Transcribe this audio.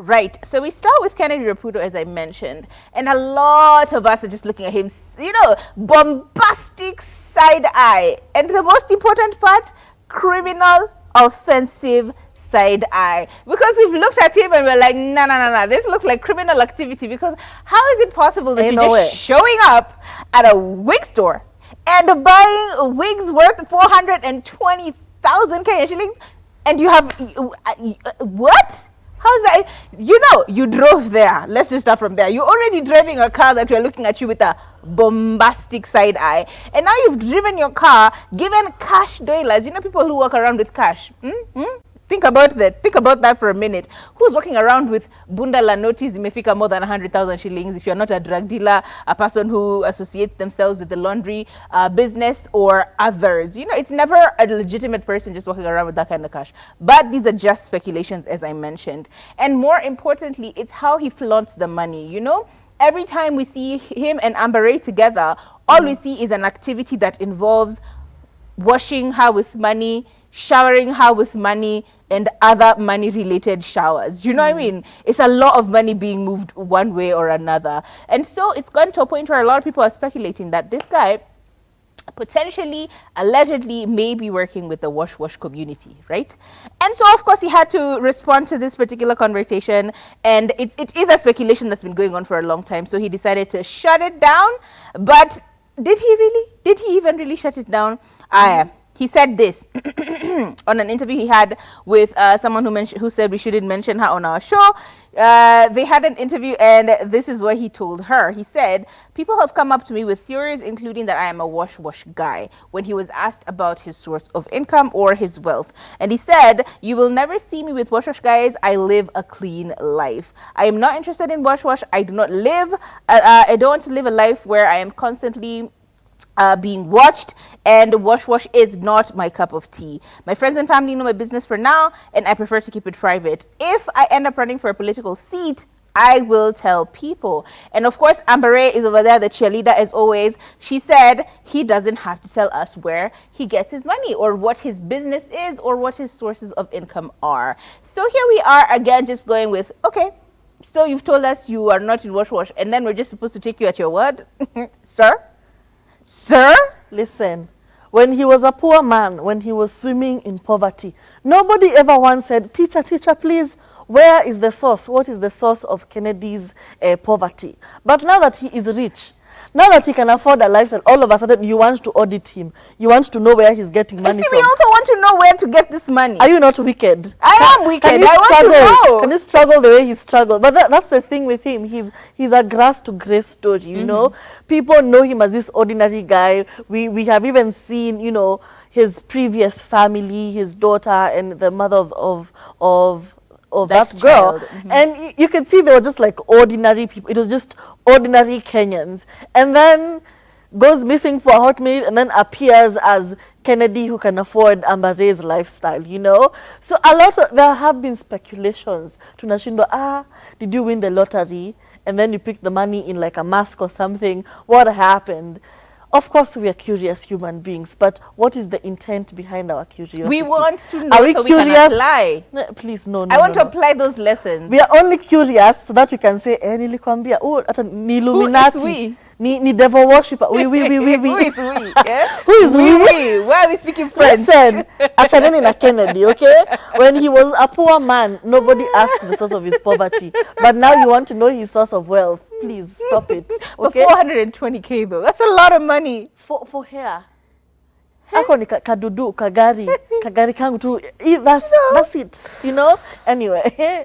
Right. So we start with Kennedy Rapudo, as I mentioned, and a lot of us are just looking at him, bombastic side eye. And the most important part, criminal, offensive side eye. Because we've looked at him and we're like, no, this looks like criminal activity. Because how is it possible that you're just showing up at a wig store and buying wigs worth 420,000 Kenyan shillings, and you have, what? How's that? You drove there. Let's just start from there. You're already driving a car that we're looking at you with a bombastic side eye. And now you've driven your car, given cash dollars. People who walk around with cash. Think about that. Think about that for a minute. Who's walking around with bunda la notice imefika more than 100,000 shillings? If you're not a drug dealer, a person who associates themselves with the laundry business or others. It's never a legitimate person just walking around with that kind of cash. But these are just speculations, as I mentioned. And more importantly, it's how he flaunts the money. Every time we see him and Amber Ray together, all we see is an activity that involves washing her with money, showering her with money, and other money-related showers. Do you know what I mean? It's a lot of money being moved one way or another. And so it's gone to a point where a lot of people are speculating that this guy potentially, allegedly, may be working with the wash community, right? And so, of course, he had to respond to this particular conversation, and it is a speculation that's been going on for a long time, so he decided to shut it down. But did he really? Did he even really shut it down? He said this on an interview he had with someone who said we shouldn't mention her on our show. They had an interview, and this is what he told her. He said, people have come up to me with theories, including that I am a wash guy, when he was asked about his source of income or his wealth. And he said, you will never see me with wash guys. I live a clean life. I am not interested in wash. I do not live, I don't want to live a life where I am constantly being watched, and wash is not my cup of tea. My friends and family know my business for now, and I prefer to keep it private. If I end up running for a political seat, I will tell people. And of course, Amber Ray is over there, the cheerleader as always. She said he doesn't have to tell us where he gets his money or what his business is or what his sources of income are. So here we are again, just going with, okay, so you've told us you are not in wash, and then we're just supposed to take you at your word? Sir? Listen, when he was a poor man, when he was swimming in poverty, nobody ever once said, teacher, please, where is the source? What is the source of Kennedy's poverty? But now that he is rich, now that he can afford a lifestyle, all of a sudden you want to audit him. You want to know where he's getting money from. We also want to know where to get this money. Are you not wicked? I am wicked. I want to know. Can you struggle the way he struggled? But that's the thing with him. He's a grass to grace story, you know. People know him as this ordinary guy. We have even seen, his previous family, his daughter and the mother of that girl. And you can see they were just like ordinary people. It was just ordinary Kenyans. And then goes missing for a hot minute and then appears as Kennedy who can afford Amber Ray's lifestyle, So there have been speculations. Tunashindo, did you win the lottery? And then you pick the money in like a mask or something. What happened? Of course, we are curious human beings, but what is the intent behind our curiosity? We want to know so we can apply. Please, no. I want to apply those lessons. We are only curious so that we can say, nilikwambia, ata ni Illuminati. Who is we? Ni devil worshipper. We. Who is we? Yeah? Who is we? Why are we speaking French? Listen, achaneni na Kennedy, okay? When he was a poor man, nobody asked the source of his poverty. But now you want to know his source of wealth. Please stop it. Okay? But 420K though, that's a lot of money. For hair. Ako ni kadudu, kagari kangu tu. That's it, Anyway.